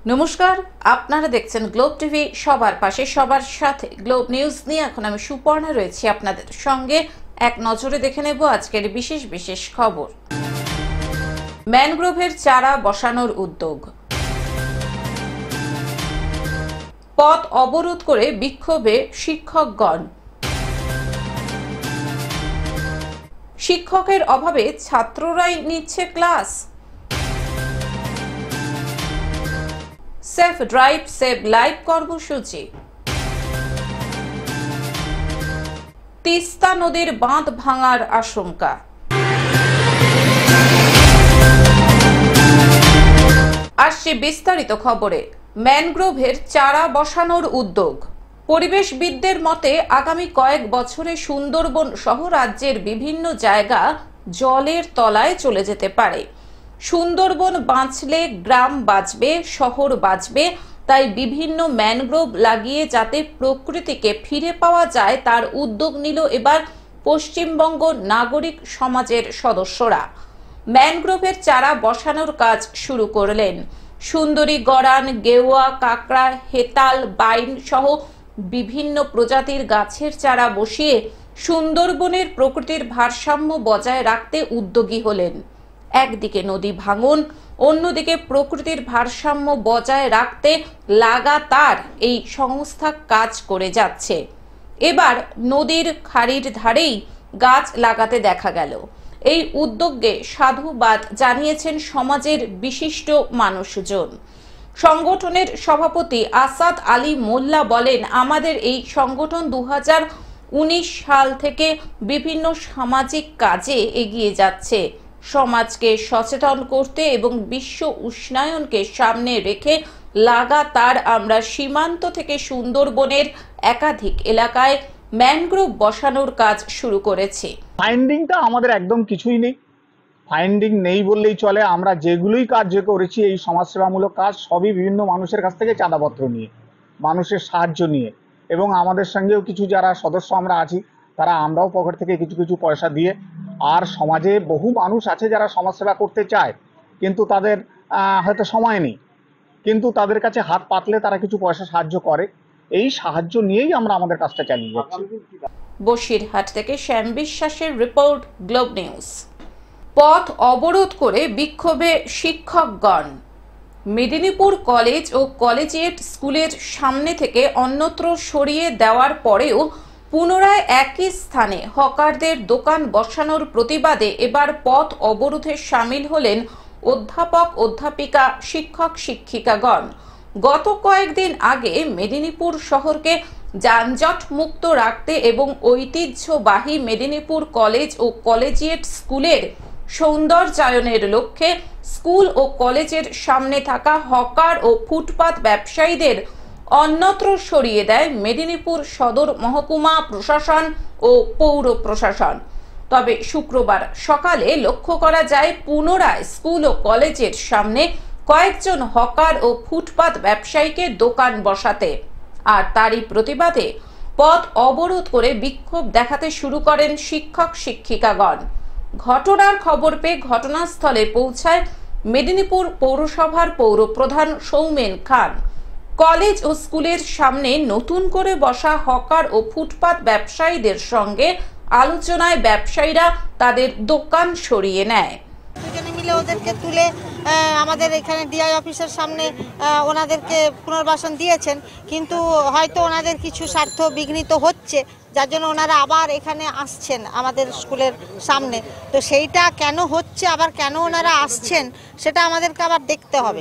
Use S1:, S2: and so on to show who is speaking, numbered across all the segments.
S1: নমস্কার, আপনারা দেখছেন গ্লোব টিভি। সবার পাশে সবার সাথে গ্লোব নিউজ নিয়ে এখন আমি সুপর্ণা রয়েছি আপনাদের সঙ্গে। এক নজরে দেখে নেব আজকের বিশেষ বিশেষ খবর। ম্যানগ্রোভের চারা বসানোর উদ্যোগ। পথ অবরোধ করে বিক্ষোভে শিক্ষকগণ। শিক্ষকের অভাবে ছাত্ররাই নিচ্ছে class. Safe drive save life কর্মসূচি। তিস্তা নদীর বাঁধ ভাঙার আশঙ্কা। আসছে বিস্তারিত খবরে। ম্যানগ্রোভের চারা বসানোর উদ্যোগ। পরিবেশবিদদের মতে আগামী কয়েক বছরে সুন্দরবন সহ রাজ্যের বিভিন্ন জায়গা জলের তলায় চলে যেতে পারে। সুন্দরবন বাঁচলে গ্রাম বাঁচবে, শহর বাঁচবে, তাই বিভিন্ন ম্যানগ্রোভ লাগিয়ে যাতে প্রকৃতিকে ফিরে পাওয়া যায় তার উদ্যোগ নিল এবার পশ্চিমবঙ্গ নাগরিক সমাজের সদস্যরা। ম্যানগ্রোভের চারা বসানোর কাজ শুরু করলেন। সুন্দরী গড়ান, গেওয়া, কাঁকড়া, হেতাল, বাইন সহ বিভিন্ন প্রজাতির গাছের চারা বসিয়ে সুন্দরবনের প্রকৃতির ভারসাম্য বজায় রাখতে উদ্যোগী হলেন। একদিকে নদী ভাঙন, অন্যদিকে প্রকৃতির ভারসাম্য বজায় রাখতে লাগাতার এই সংস্থা কাজ করে যাচ্ছে। এবার নদীর খাড়ির ধারেই গাছ লাগাতে দেখা গেল। এই উদ্যোগে সাধুবাদ জানিয়েছেন সমাজের বিশিষ্ট মানুষজন। সংগঠনের সভাপতি আসাদ আলী মোল্লা বলেন, আমাদের এই সংগঠন 2019 সাল থেকে বিভিন্ন সামাজিক কাজে এগিয়ে যাচ্ছে। সমাজকে সচেতন করতে এবং বিশ্ব উষ্ণায়নকে সামনে রেখে লাগাতার আমরা সীমান্ত থেকে সুন্দরবনের একাধিক এলাকায় ম্যানগ্রোভ বসানোর কাজ শুরু করেছি।
S2: ফাইন্ডিংটা আমাদের একদম কিছুই নেই, ফাইন্ডিং নেই বললেই চলে। আমরা যেগুলোই কাজ করেছি এই সমাজসেবামূলক কাজ সবই বিভিন্ন মানুষের কাছ থেকে চাঁদাপত্র নিয়ে, মানুষের সাহায্য নিয়ে, এবং আমাদের সঙ্গেও কিছু যারা সদস্য আমরা আছি তারা আমরাও পকেট থেকে কিছু কিছু পয়সা দিয়ে। আর সমাজে বহু মানুষ আছে যারা সমাজসেবা করতে চায় কিন্তু তাদের হয়তো সময় নেই, কিন্তু তাদের কাছে হাত পাতলে তারা কিছু পয়সা সাহায্য করে। এই সাহায্য নিয়েই আমরা আমাদের কাজটা চালিয়ে যাচ্ছি।
S1: বসিরহাট থেকে শ্যাম বিশ্বাসের রিপোর্ট, গ্লোব নিউজ। পথ অবরোধ করে বিক্ষোভে শিক্ষকগণ। মেদিনীপুর কলেজ ও কলেজিয়েট স্কুলের সামনে থেকে অন্যত্র সরিয়ে দেওয়ার পরেও পুনরায় একই স্থানে হকারদের দোকান বসানোর প্রতিবাদে এবার পথ অবরোধে সামিল হলেন অধ্যাপক, অধ্যাপিকা, শিক্ষক, শিক্ষিকাগণ। গত কয়েকদিন আগে মেদিনীপুর শহরকে যানজট মুক্ত রাখতে এবং ঐতিহ্যবাহী মেদিনীপুর কলেজ ও কলেজিয়েট স্কুলের সৌন্দর্যায়নের লক্ষ্যে স্কুল ও কলেজের সামনে থাকা হকার ও ফুটপাত ব্যবসায়ীদের অন্যত্র সরিয়ে দেয় মেদিনীপুর সদর মহকুমা প্রশাসন ও পৌর প্রশাসন। তবে শুক্রবার সকালে লক্ষ্য করা যায় পুনরায় স্কুল ও কলেজের সামনে কয়েকজন হকার ও ফুটপাত ব্যবসায়ীকে দোকান বসাতে, আর তারই প্রতিবাদে পথ অবরোধ করে বিক্ষোভ দেখাতে শুরু করেন শিক্ষক শিক্ষিকাগণ। ঘটনার খবর পেয়ে ঘটনাস্থলে পৌঁছায় মেদিনীপুর পৌরসভার পৌর প্রধান সৌমেন খান। কলেজ ও স্কুলের সামনে নতুন করে বসা হকার ও ফুটপাত ব্যবসায়ীদের সঙ্গে আলোচনায় ব্যবসায়ীরা তাদের দোকান সরিয়ে নেয়।
S3: দুজনে মিলে ওদেরকে তুলে আমাদের এখানে ডিআই অফিসের সামনে ওনাদেরকে পুনর্বাসন দিয়েছেন, কিন্তু হয়তো ওনাদের কিছু স্বার্থ বিঘ্নিত হচ্ছে, যার জন্য ওনারা আবার এখানে আসছেন আমাদের স্কুলের সামনে। তো সেইটা কেন হচ্ছে, আবার কেন ওনারা আসছেন সেটা আমাদেরকে আবার দেখতে হবে।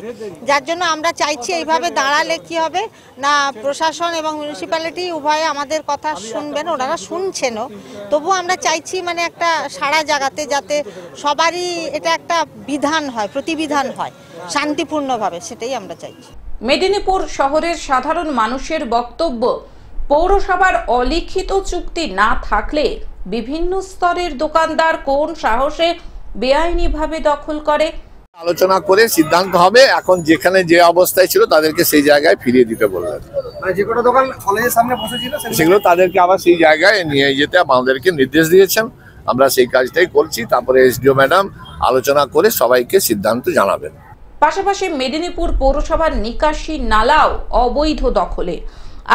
S3: যার জন্য আমরা চাইছি এইভাবে দাঁড়ালে কি হবে না, প্রশাসন এবং মিউনিসিপ্যালিটি উভয়ে আমাদের কথা শুনবেন, ওনারা শুনছেনও। তবু আমরা চাইছি মানে একটা সারা জায়গাতে যাতে সবারই এটা একটা বিধান হয়, প্রতিবিধান হয় শান্তিপূর্ণভাবে, সেটাই আমরা চাইছি।
S1: মেদিনীপুর শহরের সাধারণ মানুষের বক্তব্য, পৌরসভার অলিখিত চুক্তি না থাকলে বিভিন্ন স্তরের দোকানদার কোন সাহসে বেআইনিভাবে দখল করে।
S4: আলোচনা করে সিদ্ধান্ত হবে। এখন যেখানে যে অবস্থায় ছিল তাদেরকে সেই জায়গায় ফিরিয়ে দিতে বললেন।
S5: মানে যে কোনো দোকান কলেজের সামনে বসেছিল
S4: সেগুলো তাদেরকে আবার সেই জায়গায় নিয়ে যেতে আমাদেরকে নির্দেশ দিয়েছেন। আমরা সেই কাজটাই করছি। তারপরে এসডিও ম্যাডাম আলোচনা করে সবাইকে সিদ্ধান্ত জানাবেন।
S1: পাশাপাশি মেদিনীপুর পৌরসভার নিকাশি নালাও অবৈধ দখলে।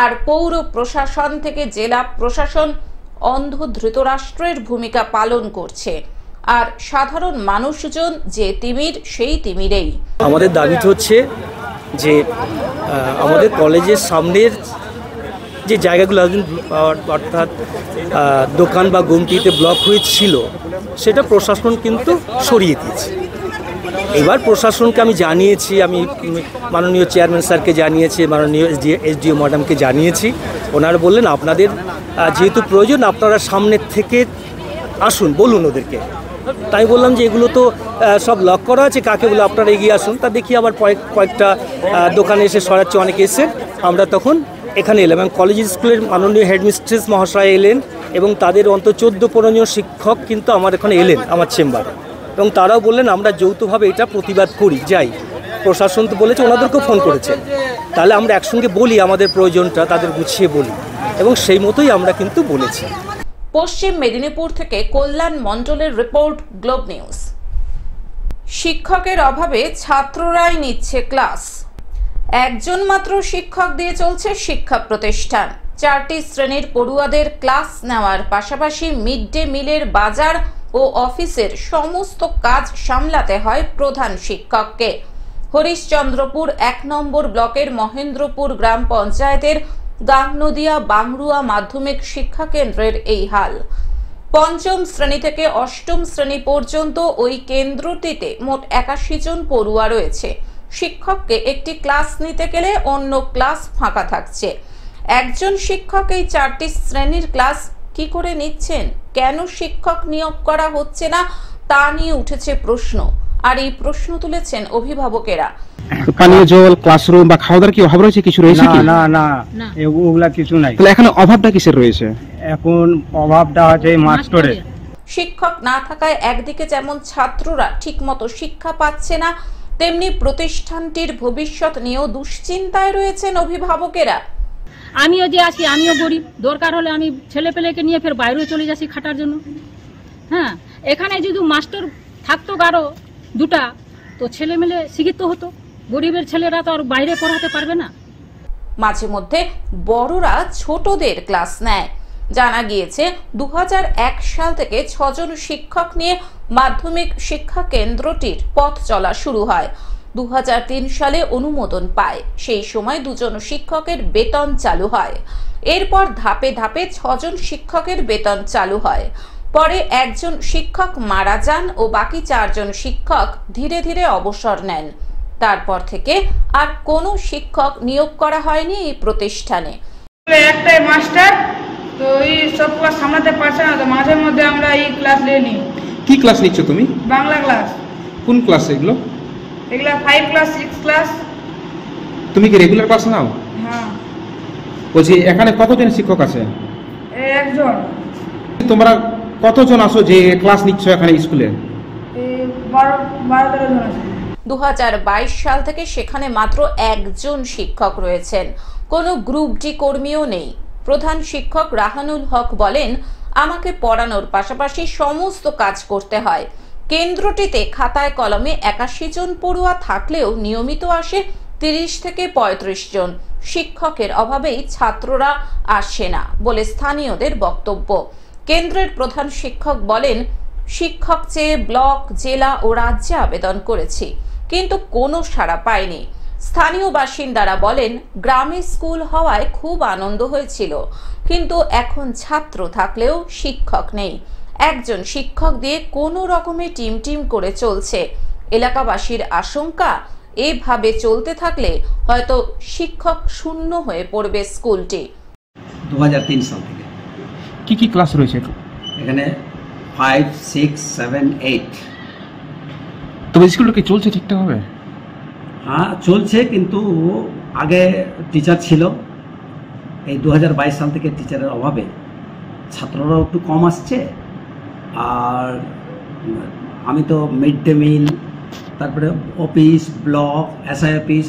S1: আর পৌর প্রশাসন থেকে জেলা প্রশাসন অন্ধ ধৃতরাষ্ট্রের ভূমিকা পালন করছে। আর সাধারণ মানুষজন যে তিমির সেই তিমিরেই।
S6: আমাদের দাবি হচ্ছে যে আমাদের কলেজের সামনের যে জায়গাগুলো অর্থাৎ দোকান বা গুমটিতে ব্লক হয়েছিল সেটা প্রশাসন কিন্তু সরিয়ে দিয়েছে। এবার প্রশাসনকে আমি জানিয়েছি, আমি মাননীয় চেয়ারম্যান স্যারকে জানিয়েছি, মাননীয় এসডিও ম্যাডামকে জানিয়েছি। ওনারা বললেন আপনাদের যেহেতু প্রয়োজন আপনারা সামনের থেকে আসুন, বলুন ওদেরকে। তাই বললাম যে এগুলো তো সব লক করা আছে, কাকে বলে আপনারা এগিয়ে আসুন। তা দেখি আবার কয়েকটা দোকানে এসে সরাচ্ছে, অনেকে এসে। আমরা তখন এখানে এলাম এবং কলেজ স্কুলের মাননীয় হেডমিস্ট্রেস মহাশয় এলেন এবং তাদের অন্তত 14-15 জন শিক্ষক কিন্তু আমার এখানে এলেন আমার চেম্বারে, এবং তারাও বললেন আমরা যৌথভাবে এটা প্রতিবাদ করি, যাই। প্রশাসন তো বলেছে, ওনাদেরকেও ফোন করেছে, তাহলে আমরা একসঙ্গে বলি আমাদের প্রয়োজনটা, তাদের গুছিয়ে বলি, এবং সেই মতোই আমরা কিন্তু বলেছি।
S1: পশ্চিম মেদিনীপুর থেকে কল্যাণ মণ্ডলের রিপোর্ট, গ্লোব নিউজ। শিক্ষকের অভাবে ছাত্ররাই নিচ্ছে ক্লাস। একজন মাত্র শিক্ষক দিয়ে চলছে শিক্ষা প্রতিষ্ঠান। 4টি শ্রেণীর পড়ুয়াদের ক্লাস নেওয়ার পাশাপাশি মিড ডে মিলের বাজার ও অফিসের সমস্ত কাজ সামলাতে হয় প্রধান শিক্ষককে। হরিশ্চন্দ্রপুর 1 নম্বর ব্লকের মহেন্দ্রপুর গ্রাম পঞ্চায়েতের গাংনদিয়া বাংরুয়া মাধ্যমিক শিক্ষা কেন্দ্রের এই হাল। 5ম শ্রেণী থেকে 8ম শ্রেণী পর্যন্ত ওই কেন্দ্রটিতে মোট 81 জন পড়ুয়া রয়েছে। শিক্ষককে একটি ক্লাস নিতে গেলে অন্য ক্লাস ফাঁকা থাকছে। একজন শিক্ষক এই 4টি শ্রেণীর ক্লাস কি করে নিচ্ছেন? কেন শিক্ষক নিয়োগ করা হচ্ছে না তা নিয়ে উঠেছে প্রশ্ন। আর এই প্রশ্ন তুলেছেন অভিভাবকেরা।
S7: পানীয় জল, ক্লাসরুম বা খাওয়া দাওয়ার কি অভাব রয়েছে? কিছু রয়েছে কি?
S8: না না না, ওগুলা কিছু নাই।
S7: তাহলে এখন অভাবটা কিসের রয়েছে?
S8: এখন অভাবটা আছে মাস্টারের।
S1: শিক্ষক না থাকায় একদিকে যেমন ছাত্ররা ঠিকমতো শিক্ষা পাচ্ছে না, তেমনি প্রতিষ্ঠানটির ভবিষ্যৎ নিয়েও দুশ্চিন্তায় রয়েছেন অভিভাবকেরা।
S9: আমিও যে আছি, আমিও গরিব, দরকার হলে আমি ছেলে পেলেকে নিয়ে ফের বাইরে চলে যাচ্ছি খাটার জন্য। হ্যাঁ, এখানে যদি মাস্টার থাকতো কারো দুটা, তো ছেলে মেলে শিক্ষিত হতো। গরিবের ছেলেরা তো আর বাইরে পড়াতে পারবে না।
S1: মাঝে মধ্যে বড়রা ছোটদের ক্লাস নেয়। জানা গিয়েছে 2001 সাল থেকে 6 জন শিক্ষক নিয়ে মাধ্যমিক শিক্ষা কেন্দ্রটির পথ চলা শুরু হয়। 2003 সালে অনুমোদন পায়। সেই সময় 2 জন শিক্ষকের বেতন চালু হয়। এরপর ধাপে ধাপে 6 জন শিক্ষকের বেতন চালু হয়। পরে একজন শিক্ষক মারা যান ও বাকি 4 জন শিক্ষক ধীরে ধীরে অবসর নেন। তারপর থেকে আর কোনো শিক্ষক নিয়োগ করা হয়নি এই প্রতিষ্ঠানে।
S10: একটাই মাস্টার, তো এই সব ক্লাস সামলাতে পারছে না, তো মাঝে মধ্যে আমরা এই ক্লাস নিয়ে নিই।
S7: কি ক্লাস নিচ্ছ তুমি?
S10: বাংলা ক্লাস।
S7: কোন ক্লাস এগুলো?
S10: এগুলা 5 ক্লাস 6 ক্লাস।
S7: তুমি কি রেগুলার ক্লাস নাও?
S10: হ্যাঁ।
S7: বলছি এখানে কতজন শিক্ষক আছে?
S10: একজন।
S7: তোমরা কতজন আসো যে ক্লাস নিচ্ছ এখানে স্কুলে?
S10: 12-13 জন আছে।
S1: 2022 সাল থেকে সেখানে মাত্র একজন শিক্ষক রয়েছেন। কোনো গ্রুপ ডি কর্মীও নেই। প্রধান শিক্ষক রাহানুল হক বলেন, আমাকে পড়ানোর পাশাপাশি সমস্ত কাজ করতে হয়। কেন্দ্রটিতে খাতায় কলমে 81 জন পড়ুয়া থাকলেও নিয়মিত আসে 30 থেকে 35 জন। শিক্ষকের অভাবেই ছাত্ররা আসে না বলে স্থানীয়দের বক্তব্য। কেন্দ্রের প্রধান শিক্ষক বলেন, শিক্ষক চেয়ে ব্লক, জেলা ও রাজ্যে আবেদন করেছি, কিন্তু কোনো সাড়া পায়নি। স্থানীয় বাসিন্দারা বলেন, গ্রামে স্কুল হওয়ায় খুব আনন্দ হয়েছিল, কিন্তু এখন ছাত্র থাকলেও শিক্ষক নেই। একজন শিক্ষক দিয়ে কোনো রকমে টিম করে চলছে। এলাকাবাসীর আশঙ্কা, এভাবে চলতে থাকলে হয়তো শিক্ষক শূন্য হয়ে পড়বে স্কুলটি।
S11: 2003 সাল থেকে
S7: কি ক্লাস রয়েছে
S11: এখানে? 5, 6, 7, 8।
S7: তবে স্কুলটা কি চলছে ঠিকঠাকভাবে?
S11: হ্যাঁ চলছে, কিন্তু আগে টিচার ছিল। এই 2022 সাল থেকে টিচারের অভাবে ছাত্ররাও একটু কম আসছে। আর আমি তো মিড ডে মিল, তারপরে অফিস, ব্লক, এসআই অফিস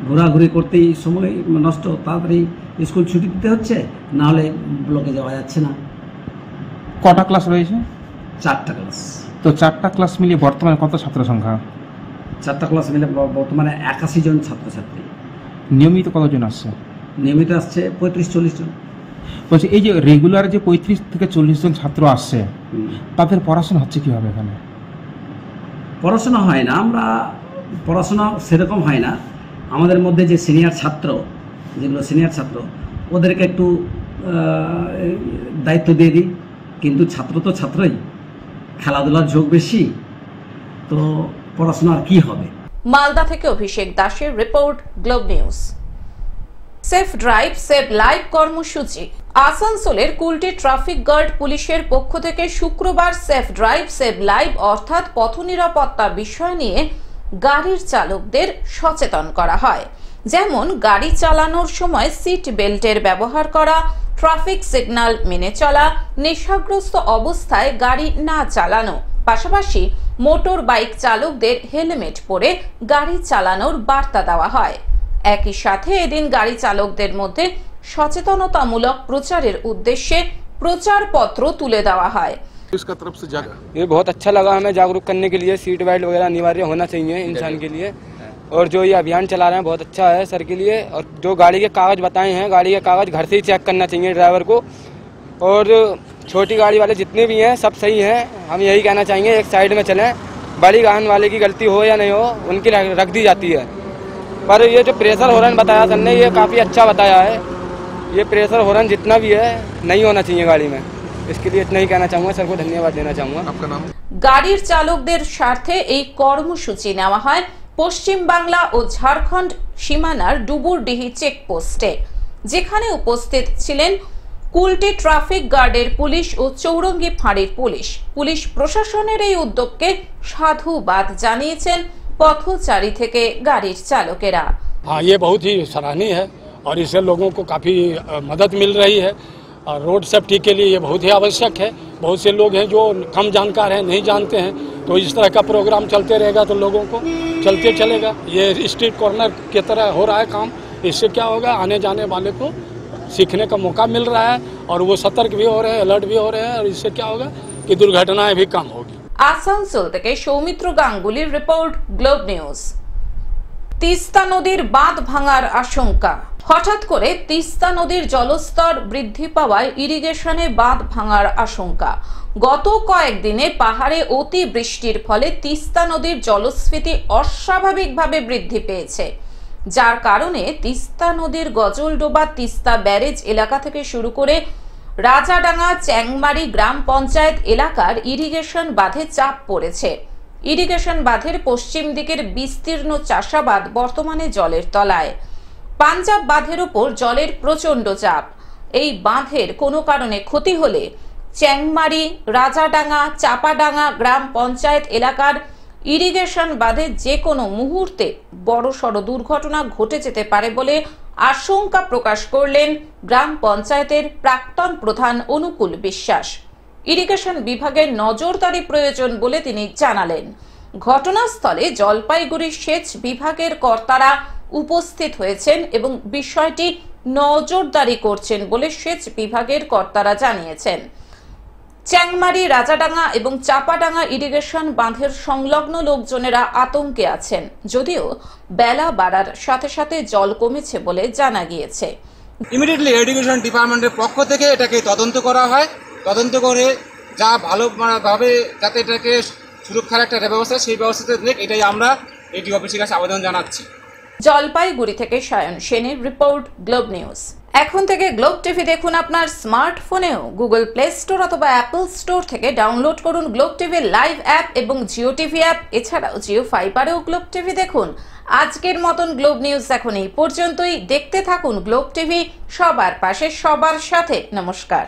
S11: ঘোরাঘুরি করতেই সময় নষ্ট। তাড়াতাড়ি স্কুল ছুটি দিতে হচ্ছে, নাহলে ব্লকে যাওয়া যাচ্ছে না।
S7: কটা ক্লাস রয়েছে?
S11: 4টা ক্লাস।
S7: তো 4টা ক্লাস মিলিয়ে বর্তমানে কত ছাত্র সংখ্যা?
S11: 4টা ক্লাস মিলে বর্তমানে 81 জন ছাত্রছাত্রী।
S7: নিয়মিত কতজন আসছে?
S11: নিয়মিত আসছে 35-40 জন।
S7: বলছি এই যে রেগুলার যে 35 থেকে 40 জন ছাত্র আসছে, তাদের পড়াশোনা হচ্ছে কীভাবে এখানে?
S11: পড়াশোনা হয় না, আমরা পড়াশোনা সেরকম হয় না। আমাদের মধ্যে যে সিনিয়র ছাত্র, যেগুলো সিনিয়র ছাত্র, ওদেরকে একটু দায়িত্ব দিয়ে দিই, কিন্তু ছাত্র তো ছাত্রই, খেলাধুলার ঝোঁক বেশি, তো পড়াশোনা আর কি হবে।
S1: মালদা থেকে অভিষেক দাসের report, globe news. Safe drive save live কর্মসূচি। আসানসোলের কুলটি ট্রাফিক গার্ড পুলিশের পক্ষ থেকে শুক্রবার সেফ ড্রাইভ সেভ লাইভ অর্থাৎ পথ নিরাপত্তা বিষয় নিয়ে গাড়ির চালকদের সচেতন করা হয়। যেমন গাড়ি চালানোর সময় সিট বেল্টের ব্যবহার করা, ট্রাফিক সিগন্যাল মেনে চলা, নেশাগ্রস্ত অবস্থায় গাড়ি না চালানো, পাশাপাশি মোটর বাইক চালকদের হেলমেট পরে গাড়ি চালানোর বার্তা দেওয়া হয়। একই সাথে এদিন গাড়ি চালকদের মধ্যে সচেতনতামূলক প্রচারের উদ্দেশ্যে প্রচারপত্র তুলে দেওয়া হয়।
S12: इसका तरफ से ये बहुत अच्छा लगा हमें जागरूक करने के लिए। सीट बेल्ट वगैरह अनिवार्य होना चाहिए इंसान के लिए, और जो ये अभियान चला रहे हैं बहुत अच्छा है सर के लिए। और जो गाड़ी के कागज बताए हैं, गाड़ी के कागज घर से ही चेक करना चाहिए ड्राइवर को। और छोटी गाड़ी वाले जितने भी हैं सब सही हैं, हम यही कहना चाहेंगे एक साइड में चलें। बड़ी वाहन वाले की गलती हो या नहीं हो, उनकी रख दी जाती है। पर ये जो प्रेशर हॉर्न बताया सर ने, ये काफ़ी अच्छा बताया है। ये प्रेशर हॉर्न जितना भी है नहीं होना चाहिए गाड़ी में। इसके लिए इतना ही कहना चाहूँगा, सर को धन्यवाद देना चाहूँगा। आपका नाम?
S1: গাড়ির চালকদের স্বার্থে এই কর্মসূচি নেওয়া হয় পশ্চিম বাংলা ও ঝাড়খণ্ড সীমানার ডুবুরডিহি চেকপোস্টে, যেখানে উপস্থিত ছিলেন কুলটি ট্রাফিক গার্ডের পুলিশ ও চৌরঙ্গি ফাঁড়ির পুলিশ। পুলিশ প্রশাসনের এই উদ্যোগকে সাধুবাদ জানিয়েছেন পথচারী থেকে গাড়ির চালকেরা।
S13: हाँ, ये बहुत ही सराहनीय है और इससे लोगों को काफ़ी मदद मिल रही है। और रोड सेफ्टी के लिए ये बहुत ही आवश्यक है। बहुत से लोग हैं जो कम जानकार हैं, नहीं जानते हैं, तो इस तरह का प्रोग्राम चलते रहेगा तो लोगों को चलते चलेगा। ये स्ट्रीट कॉर्नर की तरह हो रहा है काम। इससे क्या होगा, आने जाने वाले को सीखने का मौका मिल रहा है और वो सतर्क भी हो रहे हैं, अलर्ट भी हो रहे हैं, और इससे क्या होगा कि दुर्घटनाएं भी कम होगी।
S1: আসানসোল থেকে সৌমিত্র গাঙ্গুলির রিপোর্ট, গ্লোব নিউজ। তিস্তা নদীর বাঁধ ভাঙার আশঙ্কা। হঠাৎ করে তিস্তা নদীর জলস্তর বৃদ্ধি পাওয়ায় ইরিগেশনে বাঁধ ভাঙার আশঙ্কা। গত কয়েকদিনে পাহাড়ে অতি বৃষ্টির ফলে তিস্তা নদীর জলস্ফীতি অস্বাভাবিকভাবে বৃদ্ধি পেয়েছে, যার কারণে তিস্তা নদীর গজলডোবা তিস্তা ব্যারেজ এলাকা থেকে শুরু করে রাজাডাঙ্গা চ্যাংমারি গ্রাম পঞ্চায়েত এলাকার ইরিগেশন বাঁধে চাপ পড়েছে। ইরিগেশন বাঁধের পশ্চিম দিকের বিস্তীর্ণ চাষাবাদ বর্তমানে জলের তলায়। পাঞ্জাব বাঁধের উপর জলের প্রচণ্ড চাপ। এই বাঁধের কোনো কারণে ক্ষতি হলে চ্যাংমারি, রাজাডাঙ্গা, চাপাডাঙ্গা গ্রাম পঞ্চায়েত এলাকার ইরিগেশন বাঁধে যে কোনো মুহূর্তে বড়সড় দুর্ঘটনা ঘটে যেতে পারে বলে আশঙ্কা প্রকাশ করলেন গ্রাম পঞ্চায়েতের প্রাক্তন প্রধান অনুকূল বিশ্বাস। ইরিগেশন বিভাগের নজরদারি প্রয়োজন বলে তিনি জানালেন। ঘটনাস্থলে জলপাইগুড়ি সেচ বিভাগের কর্তারা উপস্থিত হয়েছেন এবং বিষয়টি নজরদারি করছেন বলে সেচ বিভাগের কর্তারা জানিয়েছেন। চ্যাংমারি, রাজাডাঙ্গা এবং চাপাডাঙ্গা ইরিগেশন বাঁধের সংলগ্ন লোকজনেরা আতঙ্কে আছেন, যদিও বেলা বাড়ার সাথে সাথে জল কমেছে বলে জানা গিয়েছে।
S5: ইমিডিয়েটলি ইরিগেশন ডিপার্টমেন্টের পক্ষ থেকে এটাকে তদন্ত করা হয়। তদন্ত করে যা ভালোভাবে যাতে এটাকে সুরক্ষার একটা ব্যবস্থা, সেই ব্যবস্থাতে দেখ, এটাই আমরা এডি অফিসের কাছে আবেদন জানাচ্ছি।
S1: জলপাইগুড়ি থেকে সায়ন সেনের রিপোর্ট, গ্লোব নিউজ। এখন থেকে গ্লোব টিভি দেখুন আপনার স্মার্টফোনেও। গুগল প্লে স্টোর অথবা অ্যাপল স্টোর থেকে ডাউনলোড করুন গ্লোব টিভি লাইভ অ্যাপ এবং জিও টিভি অ্যাপ। এছাড়াও জিও ফাইবারেও গ্লোব টিভি দেখুন। আজকের মতন গ্লোব নিউজ এখন এই পর্যন্তই। দেখতে থাকুন গ্লোব টিভি, সবার পাশে সবার সাথে। নমস্কার।